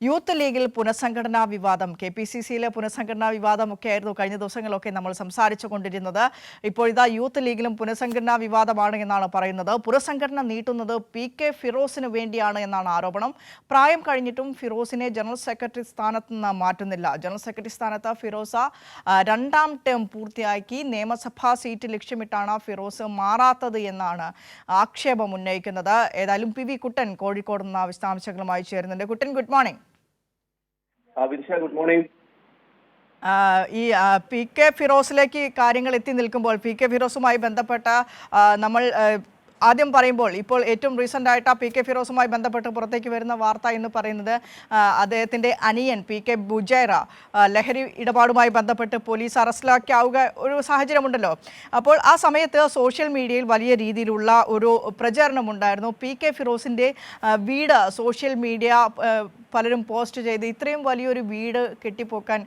Youth ലീഗിൽ പുനഃസംഘടനാ വിവാദം KPCCയിലെ പുനഃസംഘടനാ വിവാദമൊക്കെയായിരുന്നു കഴിഞ്ഞ ദിവസങ്ങളൊക്കെ നമ്മൾ സംസാരിച്ചു കൊണ്ടിരുന്നത്. ഇപ്പോൾ ഇതാ യൂത്ത് ലീഗിലും പുനഃസംഘടനാ വിവാദമാണ് എന്നാണ് പറയുന്നത്. പുനഃസംഘടന നീട്ടുന്നത് PK ഫിറോസിന് വേണ്ടിയാണ് എന്നാണ് ആരോപണം. പ്രായം കഴിഞ്ഞിട്ടും ഫിറോസിനെ ജനറൽ സെക്രട്ടറി സ്ഥാനത്ത് നിന്ന് മാറ്റുന്നില്ല. ജനറൽ സെക്രട്ടറി സ്ഥാനത്ത് ഫിറോസ രണ്ടാം ടേം പൂർത്തിയാക്കി നിയമസഭാ സീറ്റ് ലക്ഷ്യമിട്ടാണ് ഫിറോസ് മാറാത്തത് എന്നാണ് ആക്ഷേപം ഉന്നയിക്കുന്നത്. ഏതായാലും PV കുട്ടൻ കോഴിക്കോട് നിന്ന് വിശദാംശങ്ങളുമായി ചേരുന്നുണ്ട്. കുട്ടൻ, ഗുഡ് മോർണിംഗ്. Good morning. ഈ PK ഫിറോസിലേക്ക് കാര്യങ്ങൾ എത്തി നിൽക്കുമ്പോൾ PK ഫിറോസുമായി ബന്ധപ്പെട്ട നമ്മൾ ആദ്യം പറയുമ്പോൾ ഇപ്പോൾ ഏറ്റവും റീസെൻ്റ് ആയിട്ട് PK ഫിറോസുമായി ബന്ധപ്പെട്ട് പുറത്തേക്ക് വരുന്ന വാർത്ത എന്ന് പറയുന്നത് അദ്ദേഹത്തിൻ്റെ അനിയൻ PK ബുജൈറ ലഹരി ഇടപാടുമായി ബന്ധപ്പെട്ട് പോലീസ് അറസ്റ്റിലാക്കിയാവുക ഒരു സാഹചര്യമുണ്ടല്ലോ. അപ്പോൾ ആ സമയത്ത് സോഷ്യൽ മീഡിയയിൽ വലിയ രീതിയിലുള്ള ഒരു പ്രചാരണമുണ്ടായിരുന്നു. PK ഫിറോസിൻ്റെ വീട് സോഷ്യൽ മീഡിയ പലരും പോസ്റ്റ് ചെയ്ത് ഇത്രയും വലിയൊരു വീട് കെട്ടിപ്പോക്കാൻ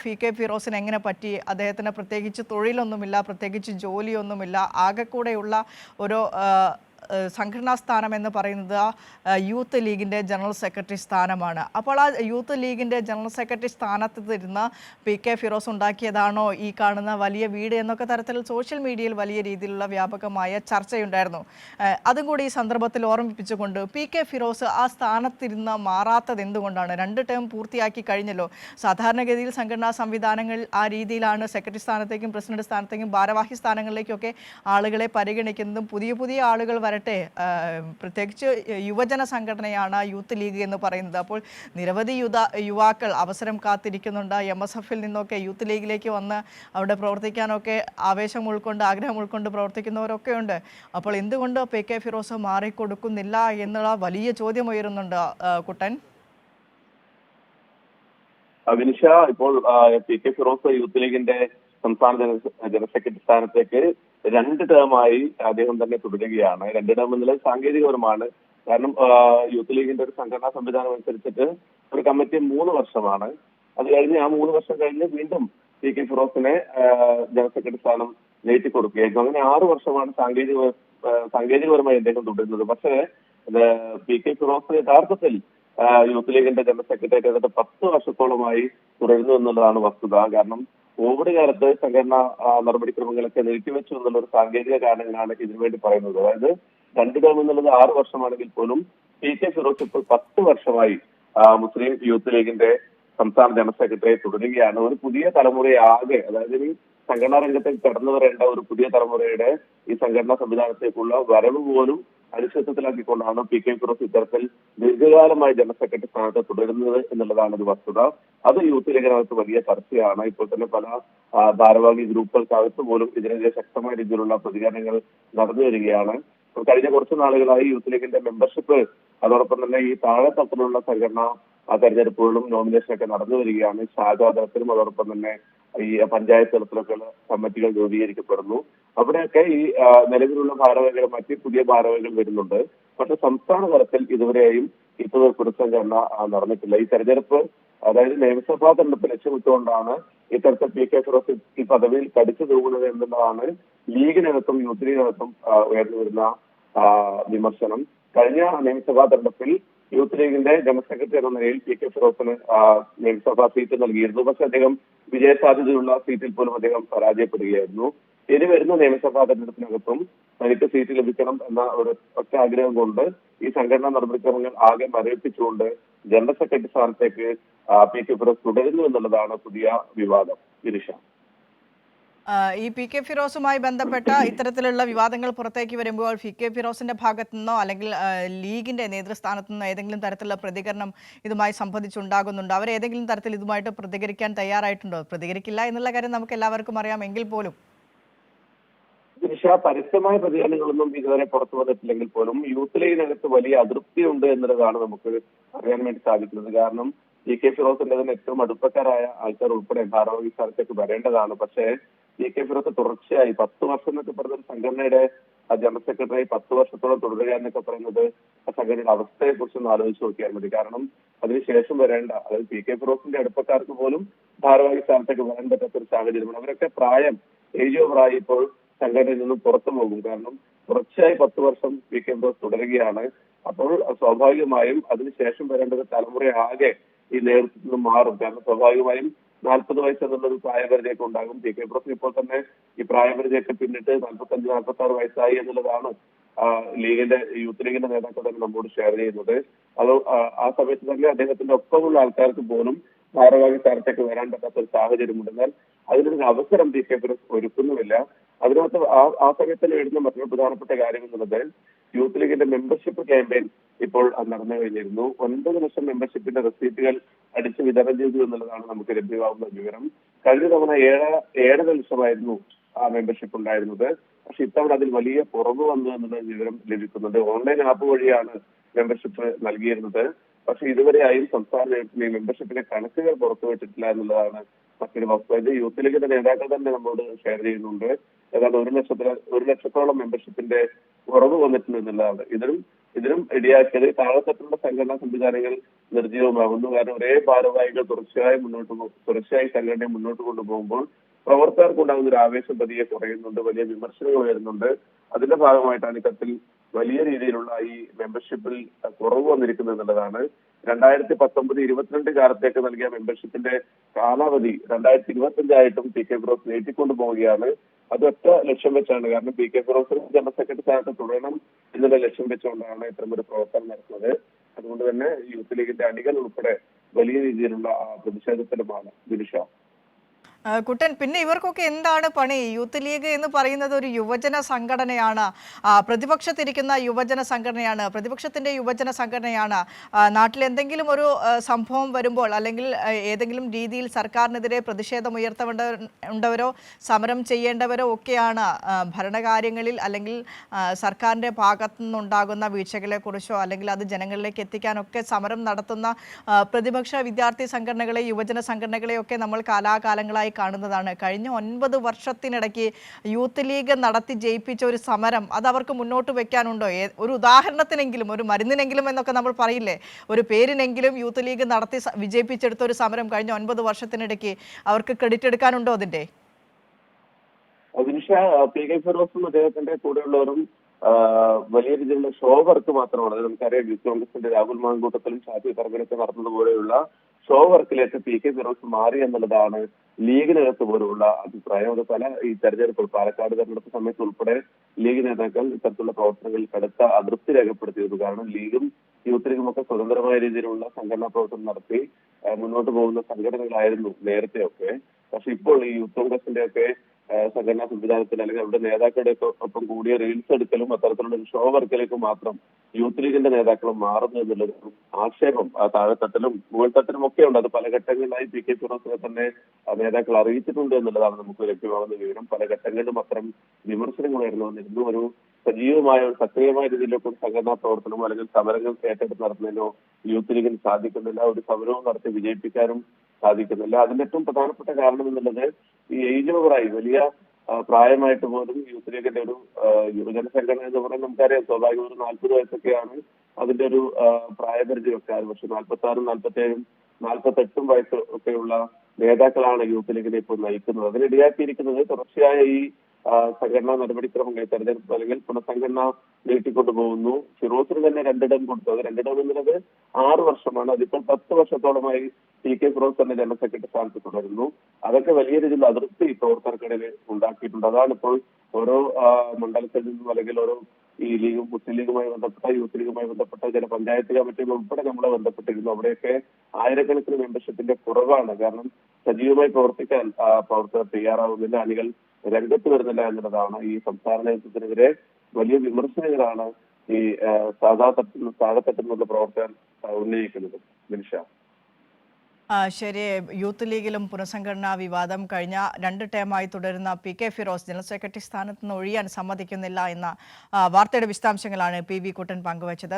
PK ഫിറോസിന് എങ്ങനെ പറ്റി? അദ്ദേഹത്തിന് പ്രത്യേകിച്ച് തൊഴിലൊന്നുമില്ല, പ്രത്യേകിച്ച് ജോലിയൊന്നുമില്ല. ആകെക്കൂടെയുള്ള ഒരു സംഘടനാ സ്ഥാനം എന്ന് പറയുന്നത് യൂത്ത് ലീഗിൻ്റെ ജനറൽ സെക്രട്ടറി സ്ഥാനമാണ്. അപ്പോൾ ആ യൂത്ത് ലീഗിൻ്റെ ജനറൽ സെക്രട്ടറി സ്ഥാനത്തിരുന്ന് PK ഫിറോസ് ഉണ്ടാക്കിയതാണോ ഈ കാണുന്ന വലിയ വീട് എന്നൊക്കെ തരത്തിൽ സോഷ്യൽ മീഡിയയിൽ വലിയ രീതിയിലുള്ള വ്യാപകമായ ചർച്ചയുണ്ടായിരുന്നു. അതും കൂടി ഈ സന്ദർഭത്തിൽ ഓർമ്മിപ്പിച്ചുകൊണ്ട് PK ഫിറോസ് ആ സ്ഥാനത്തിരുന്ന് മാറാത്തത് എന്തുകൊണ്ടാണ്? 2 ടേം പൂർത്തിയാക്കി കഴിഞ്ഞല്ലോ. സാധാരണഗതിയിൽ സംഘടനാ സംവിധാനങ്ങൾ ആ രീതിയിലാണ് സെക്രട്ടറി സ്ഥാനത്തേക്കും പ്രസിഡന്റ് സ്ഥാനത്തേക്കും ഭാരവാഹി സ്ഥാനങ്ങളിലേക്കൊക്കെ ആളുകളെ പരിഗണിക്കുന്നതും പുതിയ ആളുകൾ വരട്ടെ. പ്രത്യേകിച്ച് യുവജന സംഘടനയാണ് യൂത്ത് ലീഗ് എന്ന് പറയുന്നത്. അപ്പോൾ നിരവധി യുവാക്കൾ അവസരം കാത്തിരിക്കുന്നുണ്ട്. MSFൽ നിന്നൊക്കെ യൂത്ത് ലീഗിലേക്ക് വന്ന് അവിടെ പ്രവർത്തിക്കാനൊക്കെ ആവേശം ഉൾക്കൊണ്ട് ആഗ്രഹം ഉൾക്കൊണ്ട് പ്രവർത്തിക്കുന്നവരൊക്കെ ഉണ്ട്. അപ്പോൾ എന്തുകൊണ്ട് PK ഫിറോസ് മാറിക്കൊടുക്കുന്നില്ല എന്നുള്ള വലിയ ചോദ്യം ഉയരുന്നുണ്ട്. കുട്ടൻ, വിനിഷ, ഇപ്പോൾ PK ഫിറോസ് യൂത്ത് ലീഗിന്റെ സംസ്ഥാന ജനറൽ സെക്രട്ടറി സ്ഥാനത്തേക്ക് 2 ടേമായി അദ്ദേഹം തന്നെ തുടരുകയാണ്. 2 ടേം എന്നുള്ളത് സാങ്കേതികപരമാണ്. കാരണം യൂത്ത് ലീഗിന്റെ ഒരു സംഘടനാ സംവിധാനം അനുസരിച്ചിട്ട് ഒരു കമ്മിറ്റി 3 വർഷമാണ്. അത് കഴിഞ്ഞ് ആ 3 വർഷം കഴിഞ്ഞ് വീണ്ടും PK ഫിറോസിനെ ജനറൽ സെക്രട്ടറി സ്ഥാനം നീട്ടി കൊടുക്കുകയായിരുന്നു. അങ്ങനെ 6 വർഷമാണ് സാങ്കേതികപരമായി അദ്ദേഹം തുടരുന്നത്. പക്ഷേ PK ഫിറോസ് യഥാർത്ഥത്തിൽ യൂത്ത് ലീഗിന്റെ ജനറൽ സെക്രട്ടറി ആയിട്ട് 10 വർഷത്തോളമായി തുടരുന്നു എന്നുള്ളതാണ് വസ്തുത. കാരണം കോവിഡ് കാലത്ത് സംഘടനാ നടപടിക്രമങ്ങളൊക്കെ നീട്ടിവെച്ചു എന്നുള്ള ഒരു സാങ്കേതിക കാരണങ്ങളാണ് ഇതിനുവേണ്ടി പറയുന്നത്. അതായത് 2 ടേം എന്നുള്ളത് 6 വർഷമാണെങ്കിൽ പോലും PK ഫിറോസ് ഇപ്പോൾ 10 വർഷമായി മുസ്ലിം യൂത്ത് ലീഗിന്റെ സംസ്ഥാന ജനറൽ സെക്രട്ടറി തുടരുകയാണ്. ഒരു പുതിയ തലമുറയെ ആകെ, അതായത് ഈ സംഘടനാ രംഗത്തേക്ക് കടന്നു വരേണ്ട ഒരു പുതിയ തലമുറയുടെ ഈ സംഘടനാ സംവിധാനത്തേക്കുള്ള വരവ് പോലും അനിശ്ചിതത്തിലാക്കിക്കൊണ്ടാണ് PK ഫിറോസ് ഇത്തരത്തിൽ ദീർഘകാലമായി ജനറൽ സെക്രട്ടറി സ്ഥാനത്ത് തുടരുന്നത് എന്നുള്ളതാണ് ഒരു വസ്തുത. അത് യൂത്ത് ലീഗിനകത്ത് വലിയ ചർച്ചയാണ്. ഇപ്പോൾ തന്നെ പല ഭാരവാഹി ഗ്രൂപ്പുകൾക്കകത്ത് പോലും ഇതിനെതിരെ ശക്തമായ രീതിയിലുള്ള പ്രതികരണങ്ങൾ നടന്നു വരികയാണ്. കഴിഞ്ഞ കുറച്ച് നാളുകളായി യൂത്ത് ലീഗിന്റെ മെമ്പർഷിപ്പ്, അതോടൊപ്പം തന്നെ ഈ താഴെത്തട്ടിലുള്ള സംഘടനാ തെരഞ്ഞെടുപ്പുകളും നോമിനേഷനൊക്കെ നടന്നു വരികയാണ്. ശാഖാ തലത്തിലും അതോടൊപ്പം തന്നെ ഈ പഞ്ചായത്ത് തലത്തിലൊക്കെയുള്ള കമ്മിറ്റികൾ രൂപീകരിക്കപ്പെടുന്നു. അവിടെയൊക്കെ ഈ നിലവിലുള്ള ഭാരവാഹികളെ മാറ്റി പുതിയ ഭാരവാഹികൾ വരുന്നുണ്ട്. പക്ഷെ സംസ്ഥാന തലത്തിൽ ഇതുവരെയും ഇപ്പോൾ പുനഃസംഘടന നടന്നിട്ടില്ല. ഈ തെരഞ്ഞെടുപ്പ്, അതായത് നിയമസഭാ തെരഞ്ഞെടുപ്പ് ലക്ഷ്യമിട്ടുകൊണ്ടാണ് ഇത്തരത്തിൽ PK ഫിറോസ് ഈ പദവിയിൽ കടിച്ചു തൂങ്ങുന്നത് എന്നുള്ളതാണ് ലീഗിനകത്തും യൂത്ത് ലീഗിനകത്തും ഉയർന്നു വരുന്ന വിമർശനം. കഴിഞ്ഞ നിയമസഭാ തെരഞ്ഞെടുപ്പിൽ യൂത്ത് ലീഗിന്റെ ജനറൽ സെക്രട്ടറി എന്ന നിലയിൽ PK ഫിറോസിന് നിയമസഭാ സീറ്റ് നൽകിയിരുന്നു. പക്ഷെ അദ്ദേഹം വിജയസാധ്യതയുള്ള സീറ്റിൽ പോലും അദ്ദേഹം പരാജയപ്പെടുകയായിരുന്നു. ഇനി വരുന്ന നിയമസഭാ തെരഞ്ഞെടുപ്പിനകത്തും തനിക്ക് സീറ്റ് ലഭിക്കണം എന്ന ഒരു ഒറ്റ ആഗ്രഹം കൊണ്ട് ഈ സംഘടനാ നടപടിക്രമങ്ങൾ ആകെ മരവിപ്പിച്ചുകൊണ്ട് ജനറൽ സെക്രട്ടറി സ്ഥാനത്തേക്ക് PK ഫിറോസ് തുടരുന്നു എന്നുള്ളതാണ് പുതിയ വിവാദം. ഗിരിഷ, ഈ PK ഫിറോസുമായി ബന്ധപ്പെട്ട ഇത്തരത്തിലുള്ള വിവാദങ്ങൾ പുറത്തേക്ക് വരുമ്പോൾ PK ഫിറോസിന്റെ ഭാഗത്തു നിന്നോ അല്ലെങ്കിൽ ലീഗിന്റെ നേതൃസ്ഥാനത്തു നിന്നോ ഏതെങ്കിലും തരത്തിലുള്ള പ്രതികരണം ഇതുമായി സംബന്ധിച്ചുണ്ടാകുന്നുണ്ടോ? അവർ ഏതെങ്കിലും തരത്തിൽ ഇതുമായിട്ട് പ്രതികരിക്കാൻ തയ്യാറായിട്ടുണ്ടോ? പ്രതികരിക്കില്ല എന്നുള്ള കാര്യം നമുക്ക് എല്ലാവർക്കും അറിയാം. എങ്കിൽ പോലും പരസ്യമായ പ്രതികരണങ്ങളൊന്നും ഇതുവരെ പുറത്തു വന്നിട്ടില്ലെങ്കിൽ പോലും യൂത്ത് ലീഗിനകത്ത് വലിയ അതൃപ്തിയുണ്ട് എന്നുള്ളതാണ് നമുക്ക് അറിയാൻ വേണ്ടി സാധിക്കുന്നത്. കാരണം PK ഫിറോസിന്റെ തന്നെ ഏറ്റവും അടുപ്പക്കാരായ ആൾക്കാർ ഉൾപ്പെടെ ഭാരവാഹി സ്ഥാനത്തേക്ക് വരേണ്ടതാണ്. പക്ഷേ PK ഫിറോസ് തുടർച്ചയായി 10 വർഷം എന്നൊക്കെ പറയുന്ന സംഘടനയുടെ ജനറൽ സെക്രട്ടറി 10 വർഷത്തോളം തുടരുക എന്നൊക്കെ പറയുന്നത് ആ സംഘടനയുടെ അവസ്ഥയെ കുറിച്ചൊന്ന് ആലോചിച്ച് നോക്കിയാൽ മതി. കാരണം അതിനുശേഷം വരേണ്ട, അതായത് PK ഫിറോസിന്റെ അടുപ്പക്കാർക്ക് പോലും ഭാരവാഹി സ്ഥാനത്തേക്ക് വരാൻ പറ്റാത്ത ഒരു സാഹചര്യമാണ്. അവരൊക്കെ ഏജ് ഓവറായി ഇപ്പോൾ സംഘടനയിൽ നിന്നും പുറത്തു പോകും. കാരണം തുടർച്ചയായി 10 വർഷം പി കെ ഫിറോസ് തുടരുകയാണ്. അപ്പോൾ സ്വാഭാവികമായും അതിനുശേഷം വരേണ്ടത് തലമുറ ആകെ ഈ നേതൃത്വത്തിൽ നിന്ന് മാറും. കാരണം സ്വാഭാവികമായും 40 വയസ്സ് എന്നുള്ളൊരു പ്രായപരിധിയൊക്കെ ഉണ്ടാകും. പി കെ ഫിറോസ് ഇപ്പോൾ തന്നെ ഈ പ്രായപരിധിയൊക്കെ പിന്നിട്ട് 45-46 വയസ്സായി എന്നുള്ളതാണ് ലീഗിന്റെ യൂത്ത് ലീഗിന്റെ നേതാക്കൾ തന്നെ നമ്മോട് ഷെയർ ചെയ്യുന്നത്. അത് ആ സമയത്ത് തന്നെ അദ്ദേഹത്തിന്റെ ഒപ്പമുള്ള ആൾക്കാർക്ക് പോലും ഭാരവാഹി സ്ഥാനത്തേക്ക് വരാൻ പറ്റാത്ത ഒരു സാഹചര്യമുണ്ട്. എന്നാൽ അതിനൊരു അവസരം പി കെ ഫിറോസ് ഒരുക്കുന്നുമില്ല. അതിനകത്ത് ആ സമയത്ത് എഴുതുന്ന മറ്റൊരു പ്രധാനപ്പെട്ട കാര്യം എന്നുള്ളത് യൂത്ത് ലീഗിന്റെ മെമ്പർഷിപ്പ് ക്യാമ്പയിൻ ഇപ്പോൾ നടന്നു കഴിഞ്ഞിരുന്നു. 9 ലക്ഷം മെമ്പർഷിപ്പിന്റെ റെസീറ്റുകൾ അടിച്ച് വിതരണം ചെയ്തു എന്നുള്ളതാണ് നമുക്ക് ലഭ്യമാകുന്ന വിവരം. കഴിഞ്ഞ തവണ 7.5 ലക്ഷമായിരുന്നു ആ മെമ്പർഷിപ്പ് ഉണ്ടായിരുന്നത്. പക്ഷെ ഇത്തവണ അതിൽ വലിയ കുറവ് വന്നു എന്നുള്ള വിവരം ലഭിക്കുന്നുണ്ട്. ഓൺലൈൻ ആപ്പ് വഴിയാണ് മെമ്പർഷിപ്പ് നൽകിയിരുന്നത്. പക്ഷെ ഇതുവരെയായും സംസ്ഥാന മെമ്പർഷിപ്പിന്റെ കണക്കുകൾ പുറത്തുവിട്ടിട്ടില്ല എന്നുള്ളതാണ് മറ്റൊരു വസ്തുത. ഇത് യൂത്ത് ലീഗിന്റെ നേതാക്കൾ തന്നെ നമ്മോട് ഷെയർ ചെയ്യുന്നുണ്ട്. ഏതാണ്ട് 1 ലക്ഷത്തോളം മെമ്പർഷിപ്പിന്റെ കുറവ് വന്നിട്ടുണ്ട് എന്നുള്ളതാണ്. ഇതിനും ഇടയാക്കിയത് താഴെത്തട്ടിലുള്ള സംഘടനാ സംവിധാനങ്ങൾ നിർജ്ജീവമാകുന്നു. കാരണം ഒരേ ഭാരവാഹികൾ തുടർച്ചയായി സംഘടനയെ മുന്നോട്ട് കൊണ്ടുപോകുമ്പോൾ പ്രവർത്തകർക്ക് ഉണ്ടാകുന്ന ഒരു ആവേശം പതിയെ കുറയുന്നുണ്ട്. വലിയ വിമർശനങ്ങൾ വരുന്നുണ്ട്. അതിന്റെ ഭാഗമായിട്ടാണ് ഇത്തരത്തിൽ വലിയ രീതിയിലുള്ള ഈ മെമ്പർഷിപ്പിൽ കുറവ് വന്നിരിക്കുന്നത് എന്നുള്ളതാണ്. 2019-22 കാലത്തേക്ക് നൽകിയ മെമ്പർഷിപ്പിന്റെ കാലാവധി 2025 ആയിട്ടും പി കെ ഫിറോസ് നീട്ടിക്കൊണ്ടു പോവുകയാണ്. അതൊറ്റ ലക്ഷ്യം വെച്ചാണ്. കാരണം P K Firoz general secretary സ്ഥാനത്ത് തുടരണം എന്നുള്ള ലക്ഷ്യം വെച്ചുകൊണ്ടാണ് ഇത്തരമൊരു പ്രവർത്തനം നടത്തുന്നത്. അതുകൊണ്ട് തന്നെ യൂത്ത് ലീഗിന്റെ അണികൾ ഉൾപ്പെടെ വലിയ രീതിയിലുള്ള പ്രതിഷേധത്തിലുമാണ് ദിനിഷ. കുട്ടൻ, പിന്നെ ഇവർക്കൊക്കെ എന്താണ് പണി? യൂത്ത് ലീഗ് എന്ന് പറയുന്നത് ഒരു യുവജന സംഘടനയാണ്, പ്രതിപക്ഷത്തിരിക്കുന്ന യുവജന സംഘടനയാണ്, പ്രതിപക്ഷത്തിൻ്റെ യുവജന സംഘടനയാണ്. നാട്ടിൽ എന്തെങ്കിലും ഒരു സംഭവം വരുമ്പോൾ അല്ലെങ്കിൽ ഏതെങ്കിലും രീതിയിൽ സർക്കാരിനെതിരെ പ്രതിഷേധം ഉയർത്തേണ്ടവരോ സമരം ചെയ്യേണ്ടവരോ ഒക്കെയാണ് ഭരണകാര്യങ്ങളിൽ അല്ലെങ്കിൽ സർക്കാരിൻ്റെ ഭാഗത്തു നിന്നുണ്ടാകുന്ന വീഴ്ചകളെക്കുറിച്ചോ അല്ലെങ്കിൽ അത് ജനങ്ങളിലേക്ക് എത്തിക്കാനൊക്കെ സമരം നടത്തുന്ന പ്രതിപക്ഷ വിദ്യാർത്ഥി സംഘടനകളെ, യുവജന സംഘടനകളെയൊക്കെ നമ്മൾ കാലാകാലങ്ങളായി കാണുന്നതാണ്. കഴിഞ്ഞ 9 വർഷത്തിനിടയ്ക്ക് യൂത്ത് ലീഗ് നടത്തി ജയിപ്പിച്ച ഒരു സമരം അത് അവർക്ക് മുന്നോട്ട് വെക്കാനുണ്ടോ? ഒരു ഉദാഹരണത്തിനെങ്കിലും, ഒരു മരുന്നിനെങ്കിലും എന്നൊക്കെ നമ്മൾ പറയില്ലേ, ഒരു പേരിനെങ്കിലും യൂത്ത് ലീഗ് നടത്തി വിജയിപ്പിച്ചെടുത്ത ഒരു സമരം കഴിഞ്ഞ 9 വർഷത്തിനിടയ്ക്ക് അവർക്ക് ക്രെഡിറ്റ് എടുക്കാനുണ്ടോ അതിന്റെ? ദിനിഷ, പി കെ ഫിറോസും അദ്ദേഹത്തിന്റെ കൂടെയുള്ളവരും വലിയ രീതിയിലുള്ള ഷോ വർക്ക് മാത്രമാണ്. അത് നമുക്കറിയാം. യൂത്ത് കോൺഗ്രസിന്റെ രാഹുൽ മാങ്കൂട്ടത്തിലും ഷാഫി പറമ്പിലൊക്കെ നടന്നതുപോലെയുള്ള ഷോ വർക്കിലേക്ക് പി കെ ഫിറോസ് മാറി എന്നുള്ളതാണ് ലീഗിനകത്ത് പോലുള്ള അഭിപ്രായം. അത് പല ഈ തെരഞ്ഞെടുപ്പ് പാലക്കാട് തെരഞ്ഞെടുപ്പ് സമയത്ത് ഉൾപ്പെടെ ലീഗ് നേതാക്കൾ ഇത്തരത്തിലുള്ള പ്രവർത്തനങ്ങളിൽ കടുത്ത അതൃപ്തി രേഖപ്പെടുത്തിയിരുന്നു. കാരണം ലീഗും യൂത്ത് ലീഗും ഒക്കെ സ്വതന്ത്രമായ രീതിയിലുള്ള സംഘടനാ പ്രവർത്തനം നടത്തി മുന്നോട്ട് പോകുന്ന സംഘടനകളായിരുന്നു നേരത്തെയൊക്കെ. പക്ഷെ ഇപ്പോൾ ഈ യൂത്ത് കോൺഗ്രസിന്റെ ഒക്കെ സംഘടനാ സംവിധാനത്തിൽ അല്ലെങ്കിൽ അവരുടെ നേതാക്കളുടെ ഒപ്പം കൂടിയ റീൽസ് എടുക്കലും അത്തരത്തിലുള്ള ഒരു ഷോ വർക്കിലേക്ക് മാത്രം യൂത്ത് ലീഗിന്റെ നേതാക്കളും മാറുന്നു എന്നുള്ളൊരു ആക്ഷേപം താഴെത്തട്ടിലും മുകൾ തട്ടിലും ഒക്കെ ഉണ്ട്. അത് പല ഘട്ടങ്ങളിലായി പി കെ ഫിറോസിനെ തന്നെ നേതാക്കൾ അറിയിച്ചിട്ടുണ്ട് എന്നുള്ളതാണ് നമുക്ക് ലഭ്യമാകുന്ന വിവരം. പല ഘട്ടങ്ങളിലും അത്തരം വിമർശനങ്ങൾ ഉയർന്നു വന്നിരുന്നു. ഒരു സജീവമായ സക്രിയമായ രീതിയിലൊക്കെ സംഘടനാ പ്രവർത്തനമോ അല്ലെങ്കിൽ സമരങ്ങൾ ഏറ്റെടുത്ത് നടത്തുന്നതിനോ യൂത്ത് ലീഗിന് സാധിക്കുന്നില്ല. ഒരു സമരവും നടത്തി വിജയിപ്പിക്കാനും സാധിക്കുന്നില്ല. അതിന്റെ ഏറ്റവും പ്രധാനപ്പെട്ട കാരണം എന്നുള്ളത് ഈ ഏജ് ഓവറായി വലിയ പ്രായമായിട്ട് പോലും യൂത്ത് ലീഗിന്റെ ഒരു യുവജന സംഘടന എന്ന് പറഞ്ഞാൽ നമുക്കറിയാം സ്വാഭാവികം ഒരു 40 വയസ്സൊക്കെയാണ് അതിന്റെ ഒരു പ്രായപരിധി വെക്കാറ്. പക്ഷെ 46, 47, 48 വയസ്സ് ഒക്കെയുള്ള നേതാക്കളാണ് യൂത്ത് ലീഗിനെ ഇപ്പോൾ നയിക്കുന്നത്. അതിനിടയാക്കിയിരിക്കുന്നത് തുടർച്ചയായ ഈ സംഘടനാ നടപടിക്രമങ്ങൾ തെരഞ്ഞെടുപ്പ് അല്ലെങ്കിൽ പുനഃസംഘടന നീട്ടിക്കൊണ്ടുപോകുന്നു. ഫിറോസിന് തന്നെ 2 ടേം കൊടുത്തു. അത് 2 ടേം എന്നുള്ളത് 6 വർഷമാണ്. അതിപ്പോൾ 10 വർഷത്തോളമായി പി കെ ഫിറോസ് തന്നെ ജനറൽ സെക്രട്ടറി സ്ഥാനത്ത് തുടരുന്നു. അതൊക്കെ വലിയ രീതിയിൽ അതൃപ്തി പ്രവർത്തകർക്കിടയിൽ ഉണ്ടാക്കിയിട്ടുണ്ട്. അതാണ് ഇപ്പോൾ ഓരോ മണ്ഡലത്തിൽ നിന്നും അല്ലെങ്കിൽ ഓരോ ഈ ലീഗും മുസ്ലിം ലീഗുമായി ബന്ധപ്പെട്ട യൂത്ത് ലീഗുമായി ബന്ധപ്പെട്ട ചില പഞ്ചായത്ത് കമ്മിറ്റികൾ ഉൾപ്പെടെ നമ്മളെ ബന്ധപ്പെട്ടിരുന്നു. അവിടെയൊക്കെ ആയിരക്കണക്കിന് മെമ്പർഷിപ്പിന്റെ കുറവാണ്. കാരണം സജീവമായി പ്രവർത്തിക്കാൻ പ്രവർത്തകർ തയ്യാറാവുന്നില്ല, അണികൾ രംഗത്ത് വരുന്നില്ല എന്നുള്ളതാണ്. ഈ സംസ്ഥാന നേതൃത്വത്തിനെതിരെ വലിയ വിമർശനങ്ങളാണ് ഈ താഴെത്തട്ടിൽ നിന്നുള്ള പ്രവർത്തകർ ഉന്നയിക്കുന്നത്. നിമിഷ, ശരി. യൂത്ത് ലീഗിലും പുനഃസംഘടനാ വിവാദം കഴിഞ്ഞ 2 ടേമായി തുടരുന്ന P K Firoz general secretary സ്ഥാനത്ത് നിന്ന് ഒഴിയാൻ സമ്മതിക്കുന്നില്ല എന്ന വാർത്തയുടെ വിശദാംശങ്ങളാണ് പി വി കുട്ടൻ പങ്കുവച്ചത്.